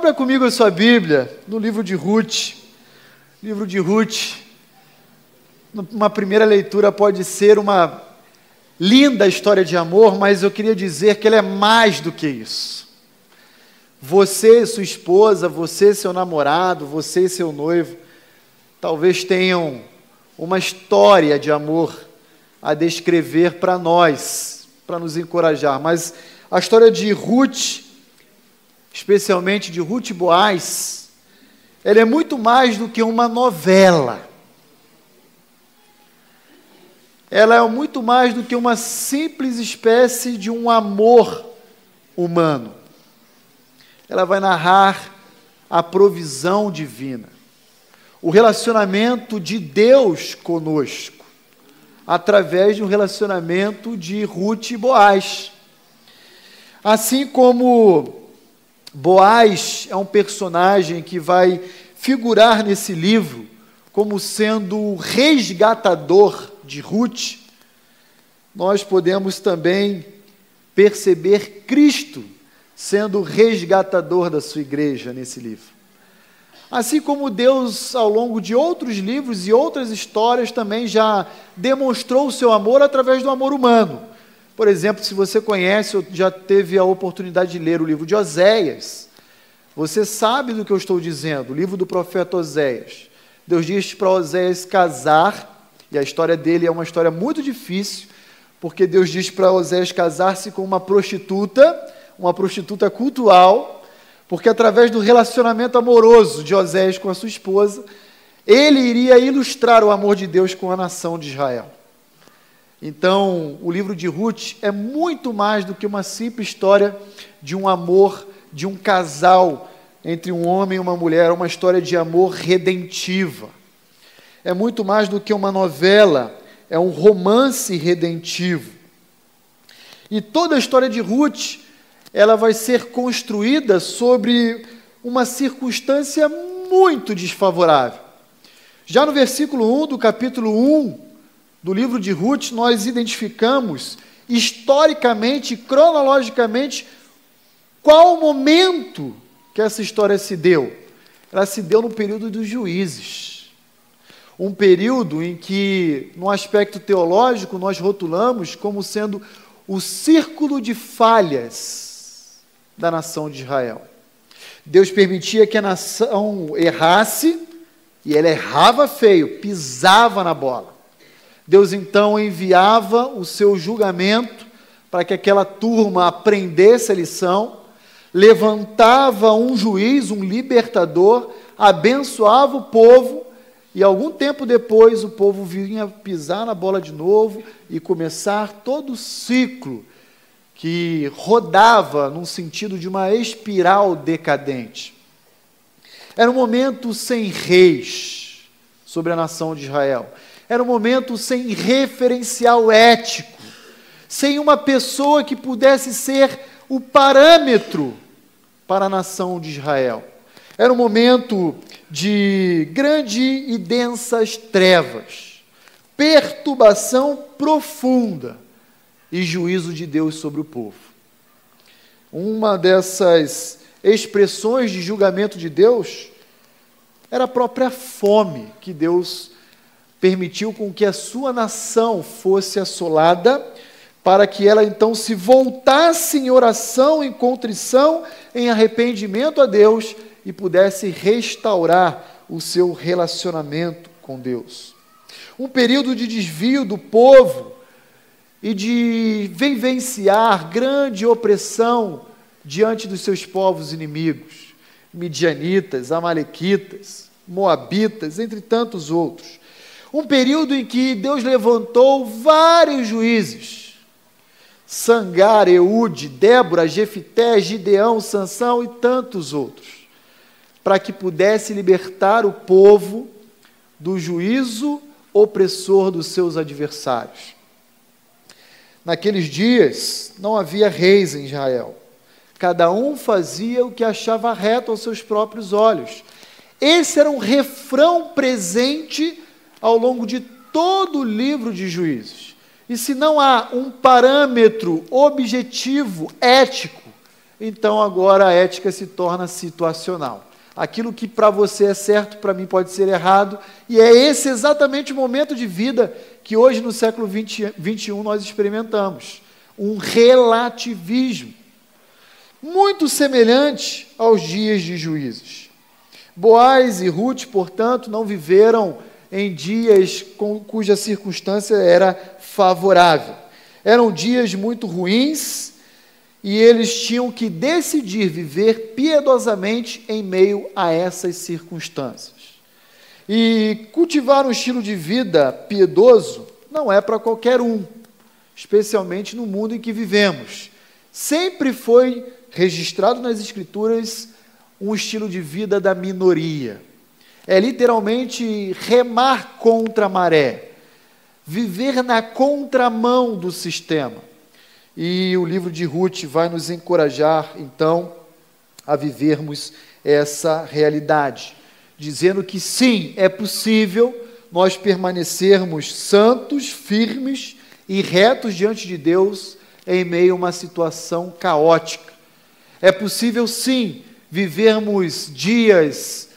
Abra comigo a sua Bíblia no livro de Ruth. Livro de Ruth, uma primeira leitura pode ser uma linda história de amor, mas eu queria dizer que ela é mais do que isso. Você e sua esposa, você e seu namorado, você e seu noivo, talvez tenham uma história de amor a descrever para nós, para nos encorajar, mas a história de Ruth, especialmente de Ruth e Boaz, ela é muito mais do que uma novela. Ela é muito mais do que uma simples espécie de um amor humano. Ela vai narrar a provisão divina, o relacionamento de Deus conosco, através de um relacionamento de Ruth e Boaz. Assim como Boaz é um personagem que vai figurar nesse livro como sendo o resgatador de Ruth, nós podemos também perceber Cristo sendo o resgatador da sua igreja nesse livro. Assim como Deus, ao longo de outros livros e outras histórias, também já demonstrou o seu amor através do amor humano. Por exemplo, se você conhece ou já teve a oportunidade de ler o livro de Oséias, você sabe do que eu estou dizendo, o livro do profeta Oséias. Deus diz para Oséias casar, e a história dele é uma história muito difícil, porque Deus diz para Oséias casar-se com uma prostituta cultural, porque através do relacionamento amoroso de Oséias com a sua esposa, ele iria ilustrar o amor de Deus com a nação de Israel. Então, o livro de Ruth é muito mais do que uma simples história de um amor, de um casal entre um homem e uma mulher, uma história de amor redentiva. É muito mais do que uma novela, é um romance redentivo. E toda a história de Ruth, ela vai ser construída sobre uma circunstância muito desfavorável. Já no versículo 1 do capítulo 1 do livro de Ruth, nós identificamos historicamente, cronologicamente, qual o momento que essa história se deu. Ela se deu no período dos juízes. Um período em que, no aspecto teológico, nós rotulamos como sendo o círculo de falhas da nação de Israel. Deus permitia que a nação errasse, e ela errava feio, pisava na bola. Deus então enviava o seu julgamento para que aquela turma aprendesse a lição, levantava um juiz, um libertador, abençoava o povo, e algum tempo depois o povo vinha pisar na bola de novo e começar todo o ciclo que rodava num sentido de uma espiral decadente. Era um momento sem reis sobre a nação de Israel. Era um momento sem referencial ético, sem uma pessoa que pudesse ser o parâmetro para a nação de Israel. Era um momento de grande e densas trevas, perturbação profunda e juízo de Deus sobre o povo. Uma dessas expressões de julgamento de Deus era a própria fome que Deus permitiu com que a sua nação fosse assolada, para que ela então se voltasse em oração, em contrição, em arrependimento a Deus e pudesse restaurar o seu relacionamento com Deus. Um período de desvio do povo e de vivenciar grande opressão diante dos seus povos inimigos, midianitas, amalequitas, moabitas, entre tantos outros. Um período em que Deus levantou vários juízes, Sangar, Eude, Débora, Jefité, Gideão, Sansão e tantos outros, para que pudesse libertar o povo do juízo opressor dos seus adversários. Naqueles dias não havia reis em Israel, cada um fazia o que achava reto aos seus próprios olhos. Esse era um refrão presente ao longo de todo o livro de Juízes. E se não há um parâmetro objetivo, ético, então agora a ética se torna situacional. Aquilo que para você é certo, para mim pode ser errado, e é esse exatamente o momento de vida que hoje, no século XXI, nós experimentamos. Um relativismo, muito semelhante aos dias de Juízes. Boaz e Ruth, portanto, não viveram em dias cuja circunstância era favorável. Eram dias muito ruins, e eles tinham que decidir viver piedosamente em meio a essas circunstâncias. E cultivar um estilo de vida piedoso não é para qualquer um, especialmente no mundo em que vivemos. Sempre foi registrado nas Escrituras um estilo de vida da minoria. É literalmente remar contra a maré, viver na contramão do sistema. E o livro de Ruth vai nos encorajar, então, a vivermos essa realidade, dizendo que sim, é possível nós permanecermos santos, firmes e retos diante de Deus em meio a uma situação caótica. É possível, sim, vivermos dias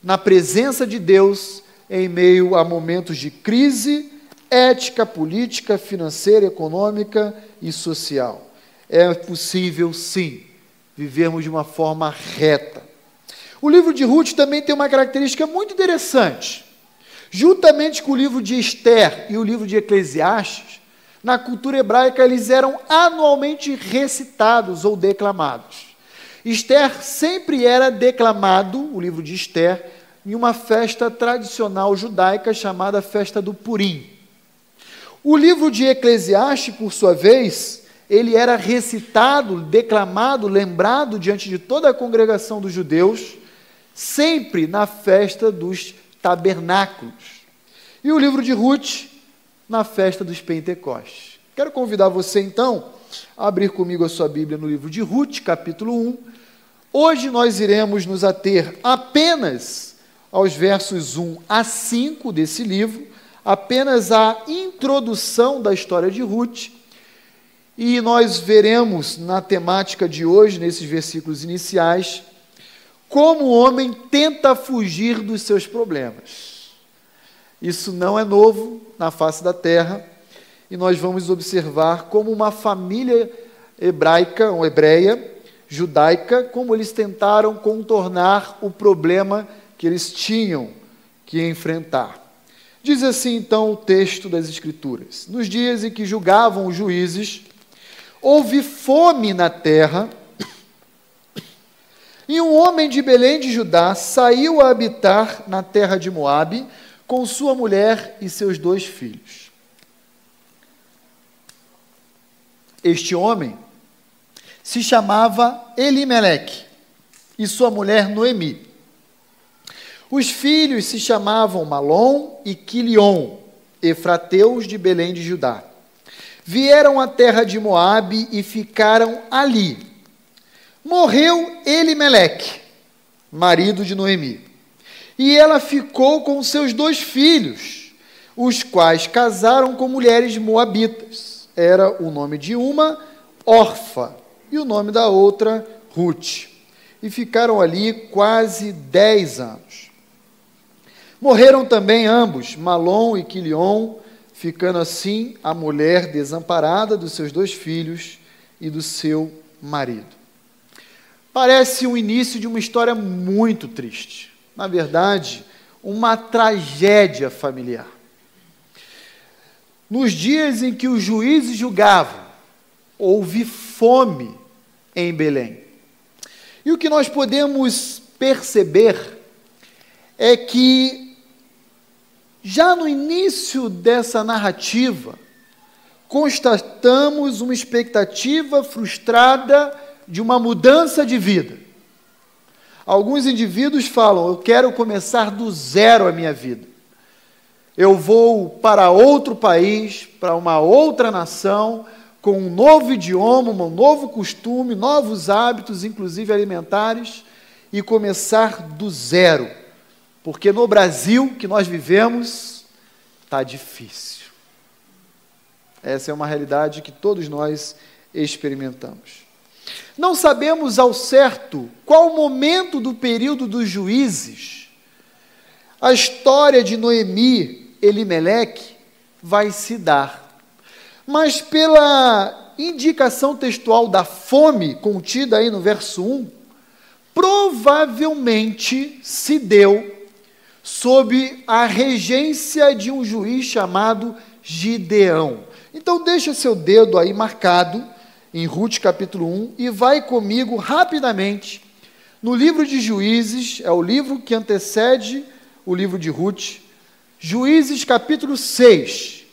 na presença de Deus em meio a momentos de crise ética, política, financeira, econômica e social. É possível, sim, vivermos de uma forma reta. O livro de Ruth também tem uma característica muito interessante. Juntamente com o livro de Esther e o livro de Eclesiastes, na cultura hebraica eles eram anualmente recitados ou declamados. Esther sempre era declamado, o livro de Esther, em uma festa tradicional judaica chamada Festa do Purim. O livro de Eclesiastes, por sua vez, ele era recitado, declamado, lembrado diante de toda a congregação dos judeus, sempre na festa dos tabernáculos. E o livro de Ruth, na festa dos Pentecostes. Quero convidar você, então, a abrir comigo a sua Bíblia no livro de Ruth, capítulo 1. Hoje nós iremos nos ater apenas aos versos 1 a 5 desse livro, apenas a introdução da história de Ruth, e nós veremos na temática de hoje, nesses versículos iniciais, como o homem tenta fugir dos seus problemas. Isso não é novo na face da terra, e nós vamos observar como uma família hebraica, ou hebreia, judaica, como eles tentaram contornar o problema que eles tinham que enfrentar. Diz assim, então, o texto das Escrituras: nos dias em que julgavam os juízes, houve fome na terra, e um homem de Belém de Judá saiu a habitar na terra de Moabe, com sua mulher e seus 2 filhos. Este homem se chamava Elimeleque, e sua mulher Noemi. Os filhos se chamavam Malom e Quilion, efrateus de Belém de Judá. Vieram à terra de Moabe e ficaram ali. Morreu Elimeleque, marido de Noemi, e ela ficou com seus 2 filhos, os quais casaram com mulheres moabitas. Era o nome de uma, Orfa, e o nome da outra, Ruth. E ficaram ali quase 10 anos. Morreram também ambos, Malom e Quilion, ficando assim a mulher desamparada dos seus 2 filhos e do seu marido. Parece o início de uma história muito triste. Na verdade, uma tragédia familiar. Nos dias em que os juízes julgavam, houve fome em Belém. E o que nós podemos perceber é que, já no início dessa narrativa, constatamos uma expectativa frustrada de uma mudança de vida. Alguns indivíduos falam: eu quero começar do zero a minha vida. Eu vou para outro país, para uma outra nação, com um novo idioma, um novo costume, novos hábitos, inclusive alimentares, e começar do zero. Porque no Brasil que nós vivemos, está difícil. Essa é uma realidade que todos nós experimentamos. Não sabemos ao certo qual o momento do período dos juízes a história de Noemi e Elimeleque vai se dar. Mas pela indicação textual da fome contida aí no verso 1, provavelmente se deu sob a regência de um juiz chamado Gideão. Então deixa seu dedo aí marcado em Ruth capítulo 1 e vai comigo rapidamente no livro de Juízes, é o livro que antecede o livro de Ruth, Juízes capítulo 6.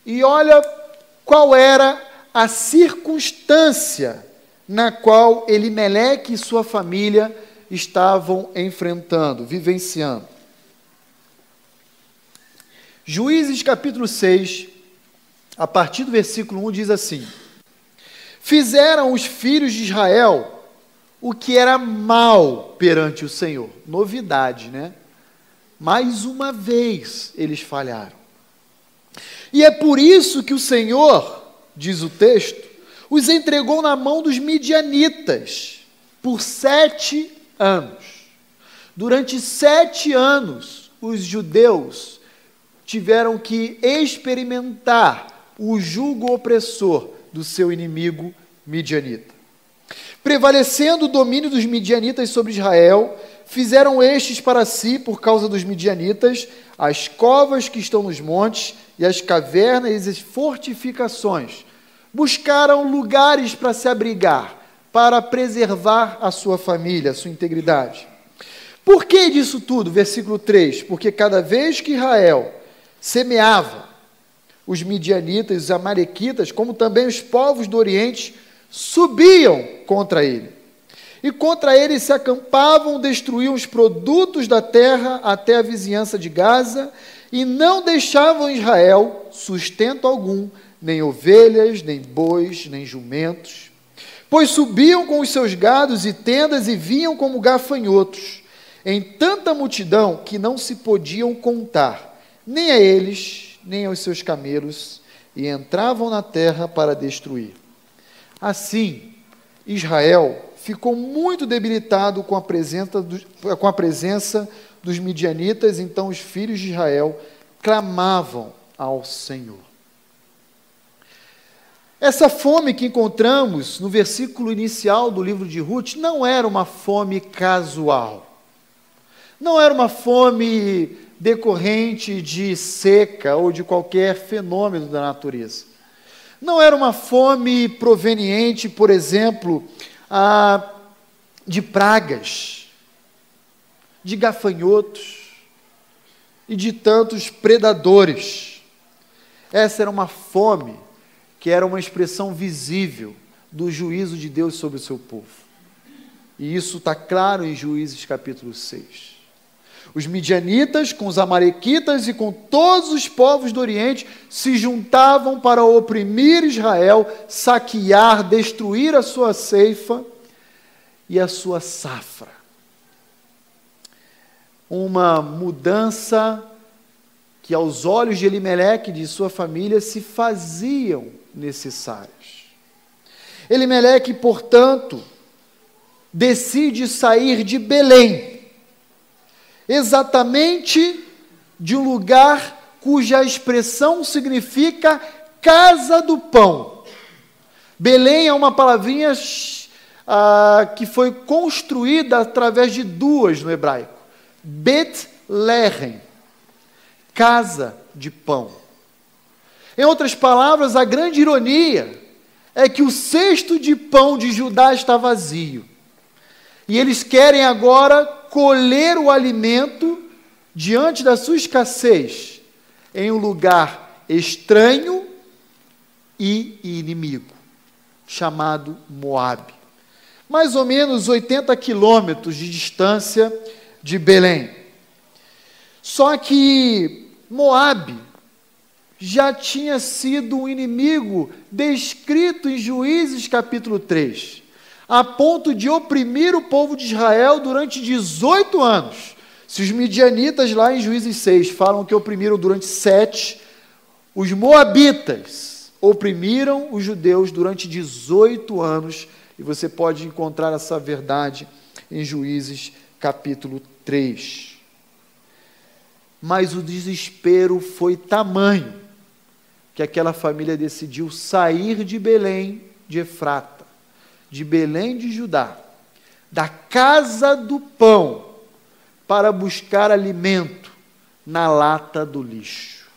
E olha qual era a circunstância na qual Elimeleque e sua família estavam enfrentando, vivenciando. Juízes capítulo 6, a partir do versículo 1, diz assim: fizeram os filhos de Israel o que era mal perante o Senhor. Novidade, né? Mais uma vez eles falharam. E é por isso que o Senhor, diz o texto, os entregou na mão dos midianitas por 7 anos. Durante 7 anos, os judeus tiveram que experimentar o jugo opressor do seu inimigo midianita. Prevalecendo o domínio dos midianitas sobre Israel, fizeram estes para si, por causa dos midianitas, as covas que estão nos montes e as cavernas e as fortificações. Buscaram lugares para se abrigar, para preservar a sua família, a sua integridade. Por que disso tudo? Versículo 3, porque cada vez que Israel semeava, os midianitas e os amalequitas, como também os povos do Oriente, subiam contra ele. E contra ele se acampavam, destruíam os produtos da terra até a vizinhança de Gaza, e não deixavam Israel sustento algum, nem ovelhas, nem bois, nem jumentos, pois subiam com os seus gados e tendas e vinham como gafanhotos, em tanta multidão que não se podiam contar, nem a eles, nem aos seus camelos, e entravam na terra para destruir. Assim, Israel ficou muito debilitado com a presença dos midianitas, então os filhos de Israel clamavam ao Senhor. Essa fome que encontramos no versículo inicial do livro de Ruth não era uma fome casual, não era uma fome decorrente de seca ou de qualquer fenômeno da natureza. Não era uma fome proveniente, por exemplo, de pragas, de gafanhotos e de tantos predadores. Essa era uma fome que era uma expressão visível do juízo de Deus sobre o seu povo. E isso está claro em Juízes capítulo 6. Os midianitas, com os amalequitas e com todos os povos do Oriente, se juntavam para oprimir Israel, saquear, destruir a sua ceifa e a sua safra. Uma mudança que aos olhos de Elimeleque e de sua família se faziam necessárias. Elimeleque, portanto, decide sair de Belém, exatamente de um lugar cuja expressão significa casa do pão. Belém é uma palavrinha que foi construída através de duas no hebraico. Bet-lehem, casa de pão. Em outras palavras, a grande ironia é que o cesto de pão de Judá está vazio. E eles querem agora colher o alimento diante da sua escassez em um lugar estranho e inimigo, chamado Moabe. Mais ou menos 80 quilômetros de distância de Belém. Só que Moabe já tinha sido um inimigo descrito em Juízes capítulo 3, a ponto de oprimir o povo de Israel durante 18 anos. Se os midianitas lá em Juízes 6 falam que oprimiram durante 7, os moabitas oprimiram os judeus durante 18 anos, e você pode encontrar essa verdade em Juízes capítulo 3. Mas o desespero foi tamanho, que aquela família decidiu sair de Belém de Efrata, de Belém de Judá, da casa do pão, para buscar alimento na lata do lixo.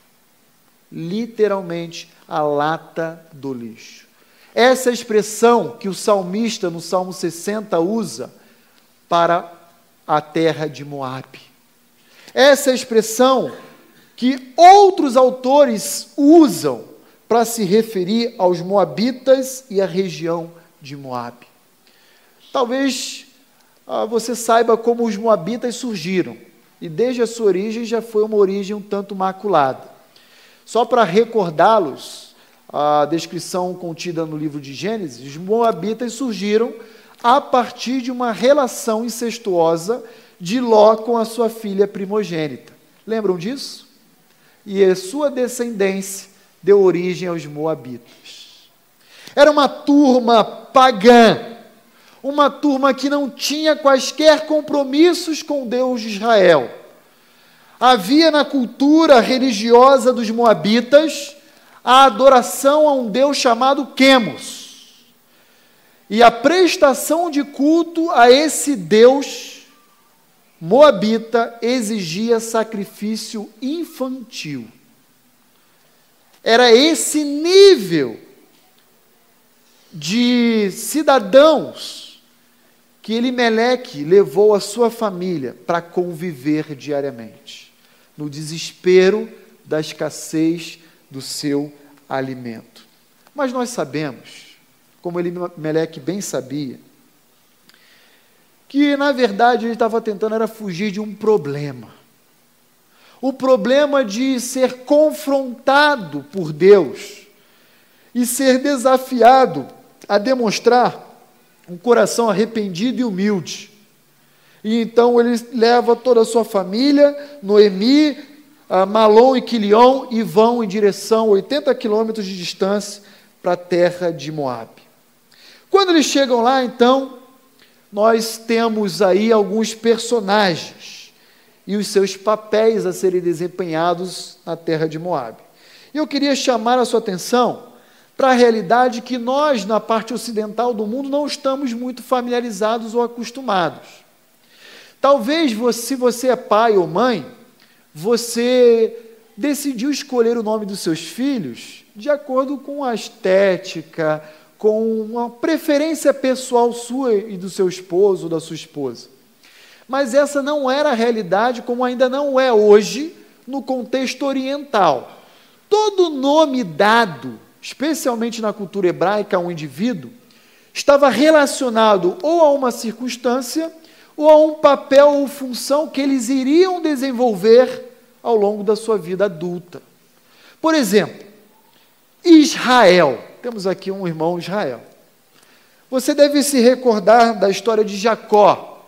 Literalmente, a lata do lixo. Essa é a expressão que o salmista, no Salmo 60, usa para a terra de Moabe. Essa é a expressão que outros autores usam para se referir aos moabitas e à região de Moabe. Talvez você saiba como os moabitas surgiram, e desde a sua origem já foi uma origem um tanto maculada. Só para recordá-los, a descrição contida no livro de Gênesis, os moabitas surgiram a partir de uma relação incestuosa de Ló com a sua filha primogênita. Lembram disso? E a sua descendência deu origem aos moabitas. Era uma turma pagã, uma turma que não tinha quaisquer compromissos com o Deus de Israel. Havia na cultura religiosa dos moabitas a adoração a um Deus chamado Quemos. E a prestação de culto a esse Deus moabita exigia sacrifício infantil. Era esse nível de cidadãos que Elimeleque levou a sua família para conviver diariamente, no desespero da escassez do seu alimento. Mas nós sabemos, como Elimeleque bem sabia, que na verdade ele estava tentando era fugir de um problema. O problema de ser confrontado por Deus e ser desafiado a demonstrar um coração arrependido e humilde. E então ele leva toda a sua família, Noemi, Malom e Quilion, e vão em direção a 80 quilômetros de distância para a terra de Moabe. Quando eles chegam lá, então, nós temos aí alguns personagens e os seus papéis a serem desempenhados na terra de Moabe. E eu queria chamar a sua atenção para a realidade que nós, na parte ocidental do mundo, não estamos muito familiarizados ou acostumados. Talvez, se você é pai ou mãe, você decidiu escolher o nome dos seus filhos de acordo com a estética, com uma preferência pessoal sua e do seu esposo ou da sua esposa. Mas essa não era a realidade, como ainda não é hoje, no contexto oriental. Todo nome dado, especialmente na cultura hebraica, a um indivíduo, estava relacionado ou a uma circunstância, ou a um papel ou função que eles iriam desenvolver ao longo da sua vida adulta. Por exemplo, Israel. Temos aqui um irmão Israel. Você deve se recordar da história de Jacó,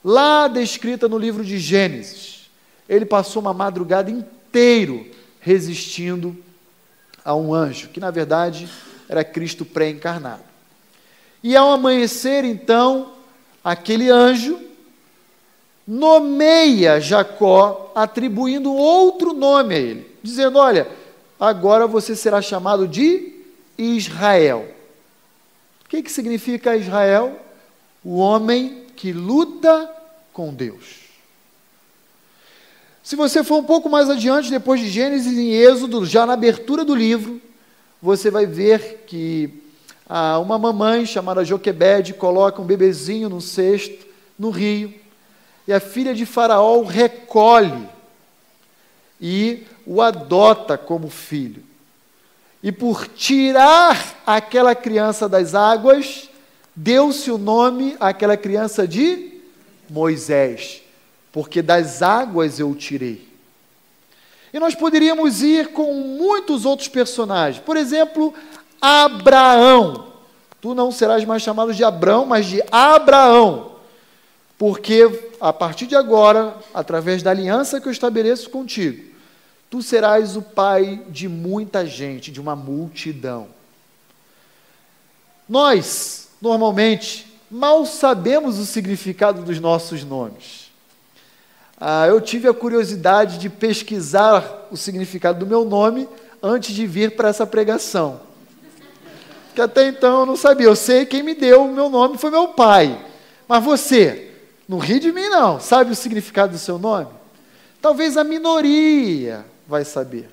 lá descrita no livro de Gênesis. Ele passou uma madrugada inteira resistindo a um anjo, que na verdade era Cristo pré-encarnado. E ao amanhecer, então, aquele anjo nomeia Jacó, atribuindo outro nome a ele, dizendo: olha, agora você será chamado de Israel. O que significa Israel? O homem que luta com Deus. Se você for um pouco mais adiante, depois de Gênesis, em Êxodo, já na abertura do livro, você vai ver que uma mamãe chamada Joquebede coloca um bebezinho num cesto, no rio, e a filha de Faraó o recolhe e o adota como filho. E por tirar aquela criança das águas, deu-se o nome àquela criança de Moisés, porque das águas eu o tirei. E nós poderíamos ir com muitos outros personagens. Por exemplo, Abraão. Tu não serás mais chamado de Abrão, mas de Abraão, porque a partir de agora, através da aliança que eu estabeleço contigo, tu serás o pai de muita gente, de uma multidão. Nós, normalmente, mal sabemos o significado dos nossos nomes. Eu tive a curiosidade de pesquisar o significado do meu nome antes de vir para essa pregação. Porque até então eu não sabia. Eu sei quem me deu o meu nome foi meu pai. Mas você, não ri de mim não, sabe o significado do seu nome? Talvez a minoria vai saber.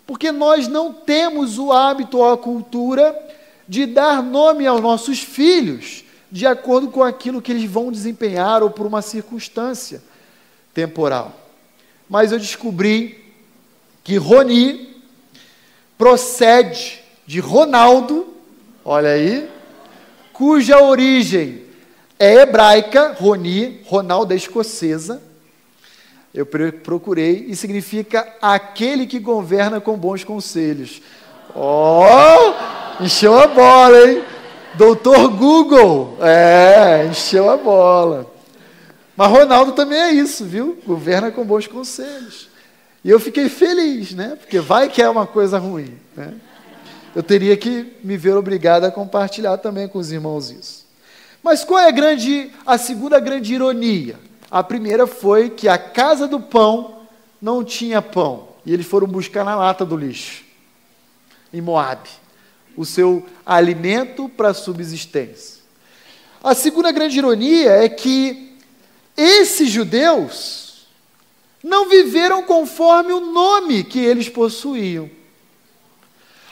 Porque nós não temos o hábito ou a cultura de dar nome aos nossos filhos de acordo com aquilo que eles vão desempenhar ou por uma circunstância temporal. Mas eu descobri que Roni procede de Ronaldo, olha aí, cuja origem é hebraica, Roni, Ronaldo é escocesa, eu procurei, e significa aquele que governa com bons conselhos. Encheu a bola, hein? Doutor Google, encheu a bola. Mas Ronaldo também é isso, viu? Governa com bons conselhos. E eu fiquei feliz, né? Porque vai que é uma coisa ruim, né? Eu teria que me ver obrigado a compartilhar também com os irmãos isso. Mas qual é a segunda grande ironia? A primeira foi que a casa do pão não tinha pão. E eles foram buscar na lata do lixo, em Moabe, o seu alimento para a subsistência. A segunda grande ironia é que esses judeus não viveram conforme o nome que eles possuíam.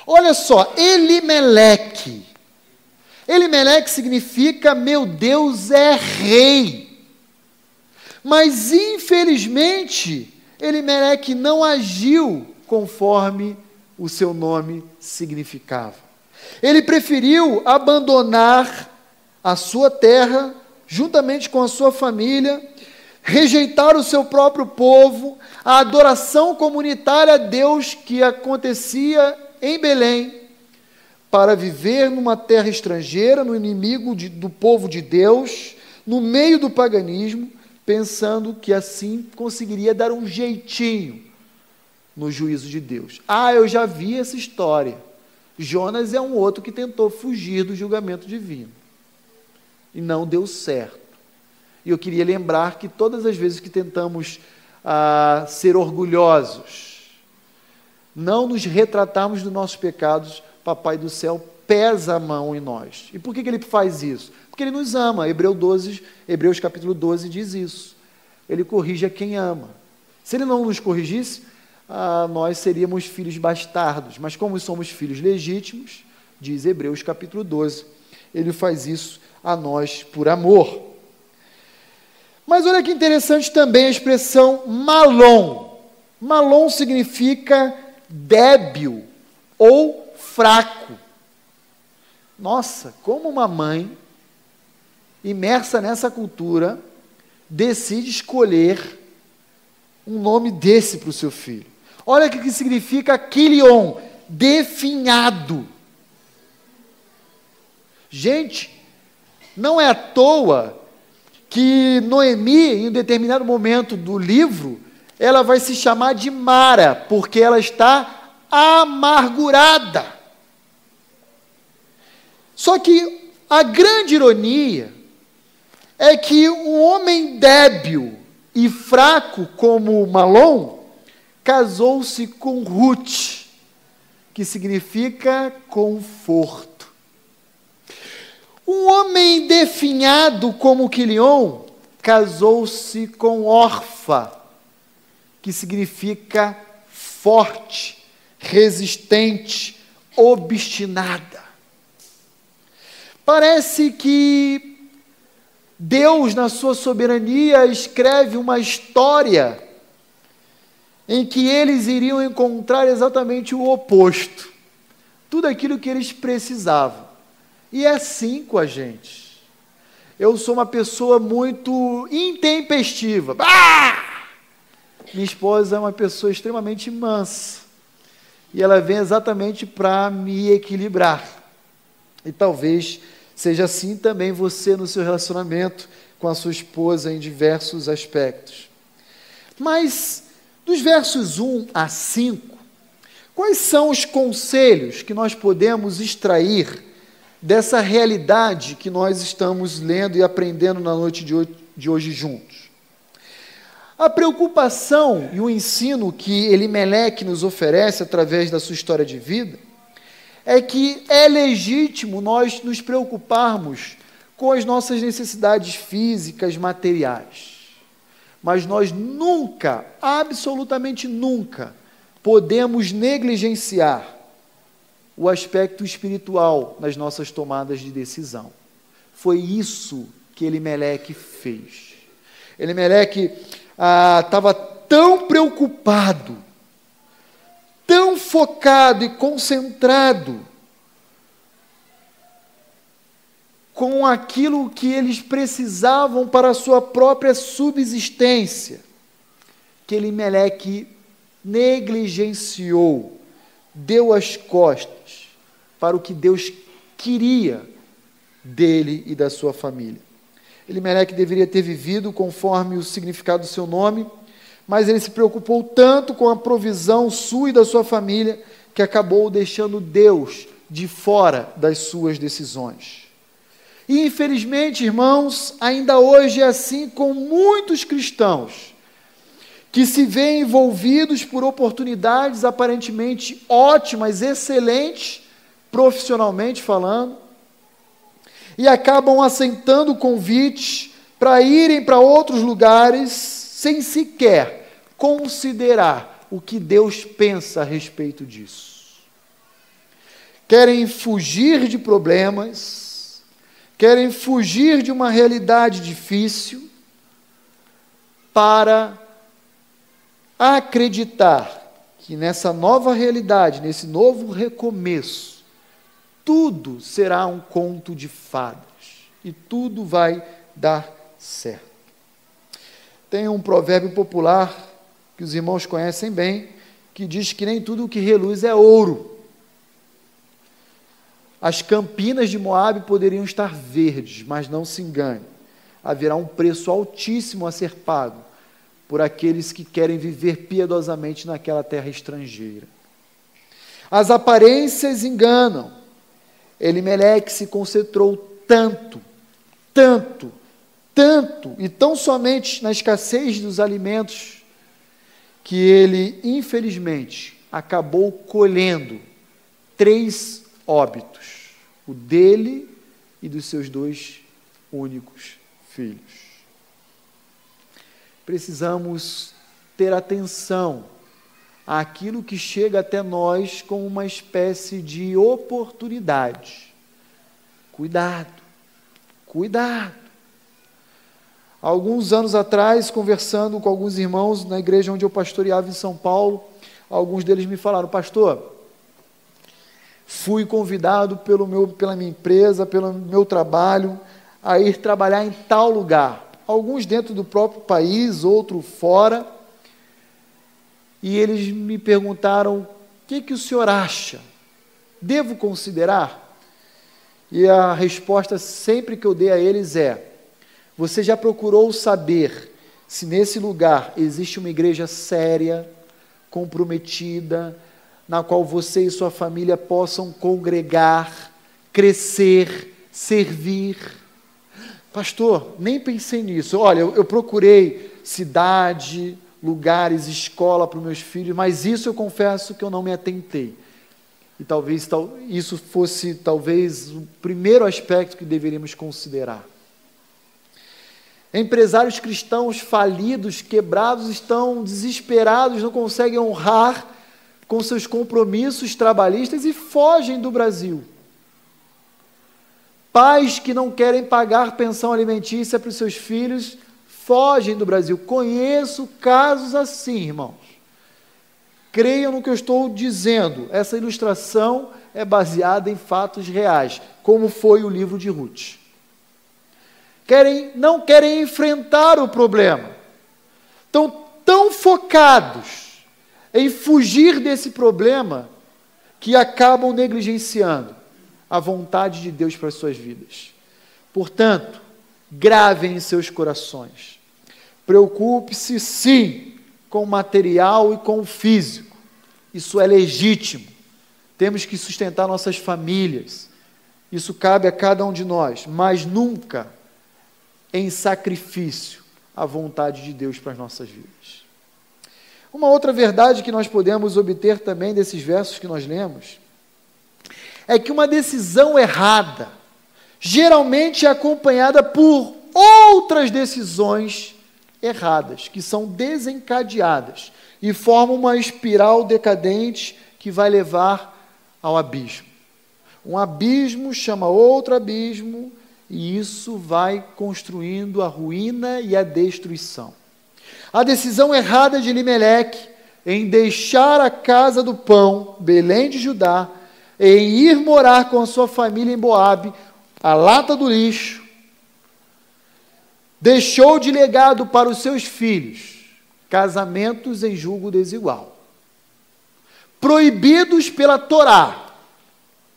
Olha só, Elimeleque. Elimeleque significa, meu Deus é rei. Mas, infelizmente, Elimeleque não agiu conforme o seu nome significava. Ele preferiu abandonar a sua terra, juntamente com a sua família, rejeitar o seu próprio povo, a adoração comunitária a Deus que acontecia em Belém, para viver numa terra estrangeira, no inimigo do povo de Deus, no meio do paganismo, pensando que assim conseguiria dar um jeitinho no juízo de Deus. Eu já vi essa história. Jonas é um outro que tentou fugir do julgamento divino. E não deu certo. E eu queria lembrar que todas as vezes que tentamos ser orgulhosos, não nos retratarmos dos nossos pecados, Papai do céu pesa a mão em nós. E por que ele faz isso? Porque ele nos ama. Hebreus capítulo 12 diz isso. Ele corrige a quem ama. Se ele não nos corrigisse, nós seríamos filhos bastardos. Mas como somos filhos legítimos, diz Hebreus capítulo 12, ele faz isso a nós por amor. Mas olha que interessante também a expressão malom. Malom significa débil ou fraco. Nossa, como uma mãe imersa nessa cultura decide escolher um nome desse para o seu filho. Olha o que significa quilion, definhado. Gente, não é à toa que Noemi, em um determinado momento do livro, ela vai se chamar de Mara, porque ela está amargurada. Só que a grande ironia é que um homem débil e fraco como Malom casou-se com Ruth, que significa conforto. Um homem definhado como Quilion casou-se com Orfa, que significa forte, resistente, obstinada. Parece que Deus, na sua soberania, escreve uma história em que eles iriam encontrar exatamente o oposto. Tudo aquilo que eles precisavam. E é assim com a gente. Eu sou uma pessoa muito intempestiva. Minha esposa é uma pessoa extremamente mansa. E ela vem exatamente para me equilibrar. E talvez seja assim também você no seu relacionamento com a sua esposa em diversos aspectos. Mas, Dos versos 1 a 5, quais são os conselhos que nós podemos extrair dessa realidade que nós estamos lendo e aprendendo na noite de hoje juntos? A preocupação e o ensino que Elimeleque nos oferece através da sua história de vida é que é legítimo nós nos preocuparmos com as nossas necessidades físicas, materiais. Mas nós nunca, absolutamente nunca, podemos negligenciar o aspecto espiritual nas nossas tomadas de decisão. Foi isso que Elimeleque fez. Elimeleque estava tão preocupado, tão focado e concentrado com aquilo que eles precisavam para a sua própria subsistência, que Elimeleque negligenciou, deu as costas para o que Deus queria dele e da sua família. Elimeleque deveria ter vivido conforme o significado do seu nome, mas ele se preocupou tanto com a provisão sua e da sua família, que acabou deixando Deus de fora das suas decisões. E, infelizmente, irmãos, ainda hoje é assim com muitos cristãos, que se veem envolvidos por oportunidades aparentemente ótimas, excelentes, profissionalmente falando, e acabam aceitando convites para irem para outros lugares, sem sequer considerar o que Deus pensa a respeito disso. Querem fugir de problemas, querem fugir de uma realidade difícil para acreditar que nessa nova realidade, nesse novo recomeço, tudo será um conto de fadas e tudo vai dar certo. Tem um provérbio popular que os irmãos conhecem bem, que diz que nem tudo o que reluz é ouro. As campinas de Moabe poderiam estar verdes, mas não se engane, haverá um preço altíssimo a ser pago por aqueles que querem viver piedosamente naquela terra estrangeira. As aparências enganam. Elimeleque se concentrou tanto, e tão somente na escassez dos alimentos, que ele, infelizmente, acabou colhendo 3 óbitos, o dele e dos seus 2 únicos filhos. Precisamos ter atenção àquilo que chega até nós como uma espécie de oportunidade. Cuidado. Alguns anos atrás, conversando com alguns irmãos na igreja onde eu pastoreava em São Paulo, alguns deles me falaram: pastor, fui convidado pela minha empresa, pelo meu trabalho, a ir trabalhar em tal lugar. Alguns dentro do próprio país, outro fora. E eles me perguntaram: o que o senhor acha? Devo considerar? E a resposta sempre que eu dei a eles é: você já procurou saber se nesse lugar existe uma igreja séria, comprometida, na qual você e sua família possam congregar, crescer, servir? Pastor, nem pensei nisso. Olha, eu procurei cidade, lugares, escola para os meus filhos, mas isso eu confesso que eu não me atentei. E talvez isso fosse o primeiro aspecto que deveríamos considerar. Empresários cristãos falidos, quebrados, estão desesperados, não conseguem honrar com seus compromissos trabalhistas e fogem do Brasil. Pais que não querem pagar pensão alimentícia para os seus filhos fogem do Brasil. Conheço casos assim, irmãos. Creiam no que eu estou dizendo. Essa ilustração é baseada em fatos reais, como foi o livro de Ruth. Não querem enfrentar o problema. Estão tão focados em fugir desse problema que acabam negligenciando a vontade de Deus para as suas vidas. Portanto, gravem em seus corações. Preocupe-se, sim, com o material e com o físico. Isso é legítimo. Temos que sustentar nossas famílias. Isso cabe a cada um de nós, mas nunca em sacrifício à vontade de Deus para as nossas vidas. Uma outra verdade que nós podemos obter também desses versos que nós lemos é que uma decisão errada geralmente é acompanhada por outras decisões erradas, que são desencadeadas e formam uma espiral decadente que vai levar ao abismo. Um abismo chama outro abismo, e isso vai construindo a ruína e a destruição. A decisão errada de Elimeleque em deixar a casa do pão, Belém de Judá, em ir morar com a sua família em Moabe, a lata do lixo, deixou de legado para os seus filhos casamentos em julgo desigual, proibidos pela Torá.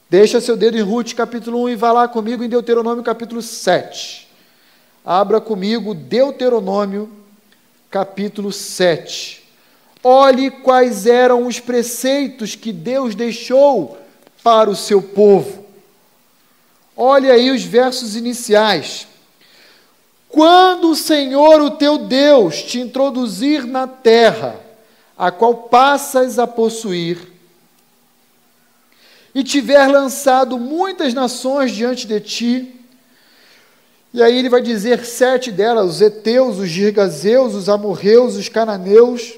Deixa seu dedo em Ruth capítulo 1 e vá lá comigo em Deuteronômio capítulo 7. Abra comigo Deuteronômio capítulo 7. Olhe quais eram os preceitos que Deus deixou para o seu povo. Olhe aí os versos iniciais. Quando o Senhor, o teu Deus, te introduzir na terra, a qual passas a possuir, e tiver lançado muitas nações diante de ti, e aí ele vai dizer 7 delas, os heteus, os girgazeus, os amorreus, os cananeus,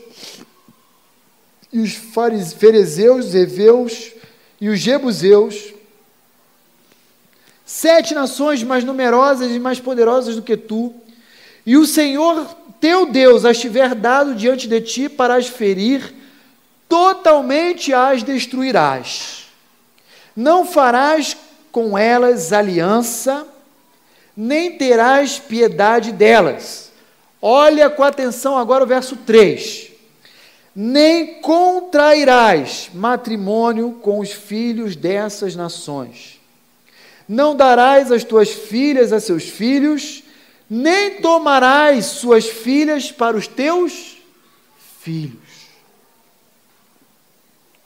e os ferezeus, os heveus, e os jebuseus, 7 nações mais numerosas e mais poderosas do que tu, e o Senhor teu Deus as tiver dado diante de ti para as ferir, totalmente as destruirás. Não farás com elas aliança, nem terás piedade delas. Olha com atenção agora o verso 3. Nem contrairás matrimônio com os filhos dessas nações. Não darás as tuas filhas a seus filhos, nem tomarás suas filhas para os teus filhos.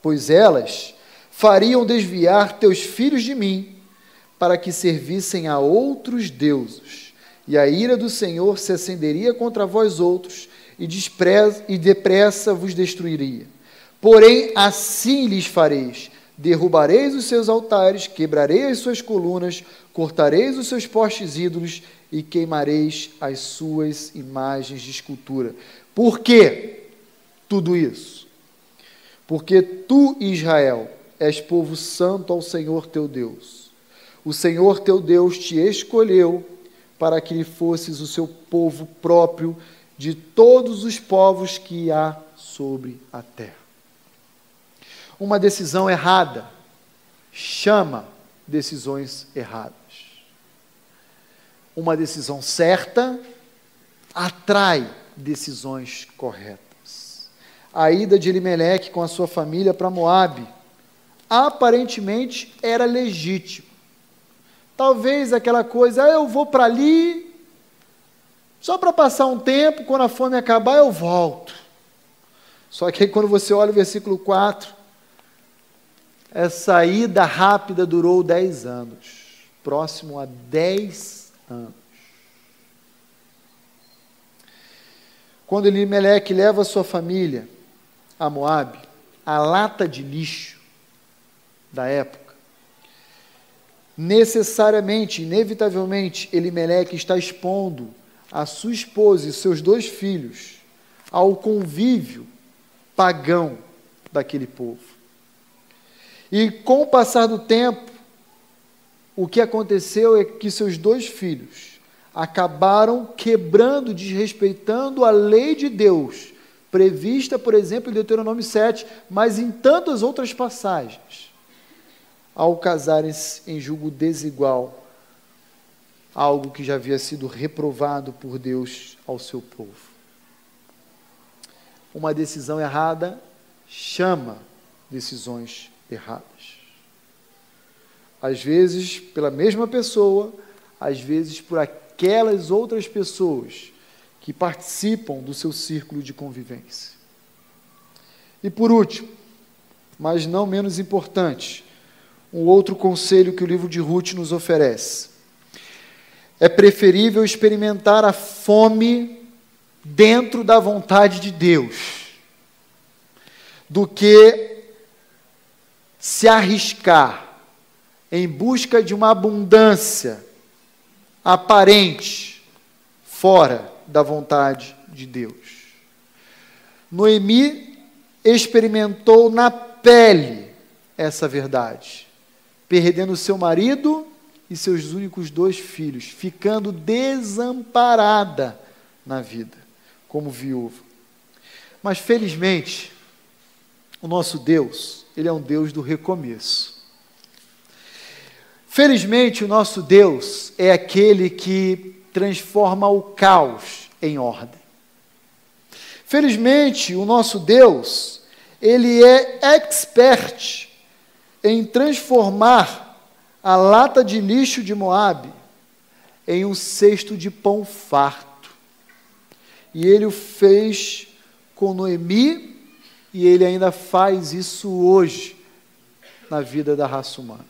Pois elas fariam desviar teus filhos de mim, para que servissem a outros deuses, e a ira do Senhor se acenderia contra vós outros, e depressa vos destruiria. Porém, assim lhes fareis: derrubareis os seus altares, quebrareis as suas colunas, cortareis os seus postes ídolos, e queimareis as suas imagens de escultura. Por que tudo isso? Porque tu, Israel, és povo santo ao Senhor teu Deus. O Senhor teu Deus te escolheu para que lhe fosses o seu povo próprio de todos os povos que há sobre a terra. Uma decisão errada chama decisões erradas. Uma decisão certa atrai decisões corretas. A ida de Elimeleque com a sua família para Moabe aparentemente era legítimo. Talvez aquela coisa, eu vou para ali, só para passar um tempo, quando a fome acabar eu volto. Só que aí quando você olha o versículo 4, essa ida rápida durou 10 anos, próximo a 10 anos. Quando Elimeleque leva a sua família a Moabe, a lata de lixo da época, necessariamente, inevitavelmente, Elimeleque está expondo a sua esposa e seus 2 filhos ao convívio pagão daquele povo. E com o passar do tempo, o que aconteceu é que seus 2 filhos acabaram quebrando, desrespeitando a lei de Deus, prevista, por exemplo, em Deuteronômio 7, mas em tantas outras passagens, ao casarem-se em julgo desigual, algo que já havia sido reprovado por Deus ao seu povo. Uma decisão errada chama decisões erradas. Às vezes pela mesma pessoa, às vezes por aquelas outras pessoas que participam do seu círculo de convivência. E por último, mas não menos importante, um outro conselho que o livro de Ruth nos oferece. É preferível experimentar a fome dentro da vontade de Deus do que se arriscar em busca de uma abundância aparente fora da vontade de Deus. Noemi experimentou na pele essa verdade, perdendo seu marido e seus únicos 2 filhos, ficando desamparada na vida, como viúva. Mas, felizmente, o nosso Deus, Ele é um Deus do recomeço. Felizmente, o nosso Deus é aquele que transforma o caos em ordem. Felizmente, o nosso Deus, Ele é expert em transformar a lata de lixo de Moabe em um cesto de pão farto. E Ele o fez com Noemi, e Ele ainda faz isso hoje na vida da raça humana,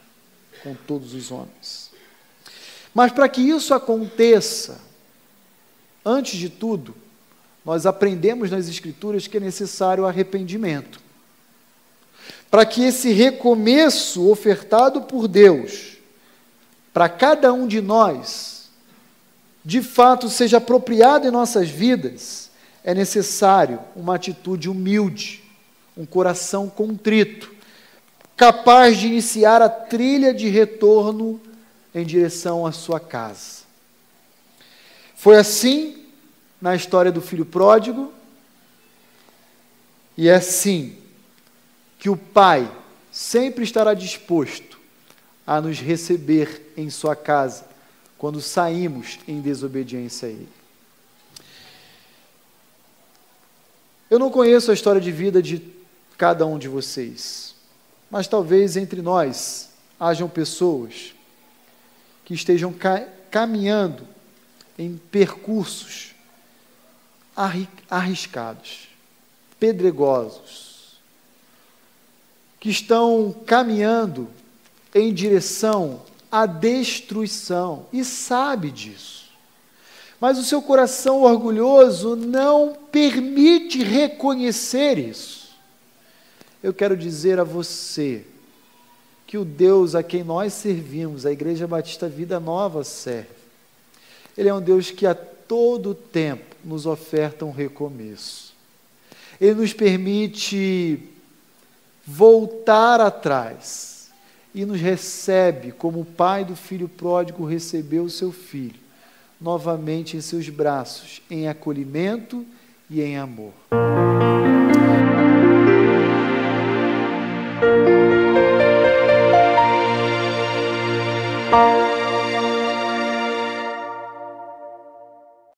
com todos os homens. Mas para que isso aconteça, antes de tudo, nós aprendemos nas Escrituras que é necessário arrependimento. Para que esse recomeço ofertado por Deus, para cada um de nós, de fato seja apropriado em nossas vidas, é necessário uma atitude humilde, um coração contrito, capaz de iniciar a trilha de retorno em direção à sua casa. Foi assim na história do filho pródigo, e é assim que o Pai sempre estará disposto a nos receber em sua casa, quando saímos em desobediência a Ele. Eu não conheço a história de vida de cada um de vocês, mas talvez entre nós hajam pessoas que estejam caminhando em percursos arriscados, pedregosos, que estão caminhando em direção à destruição, e sabe disso. Mas o seu coração orgulhoso não permite reconhecer isso. Eu quero dizer a você que o Deus a quem nós servimos, a Igreja Batista Vida Nova serve, Ele é um Deus que a todo tempo nos oferta um recomeço. Ele nos permite voltar atrás e nos recebe como o pai do filho pródigo recebeu o seu filho, novamente em seus braços, em acolhimento e em amor.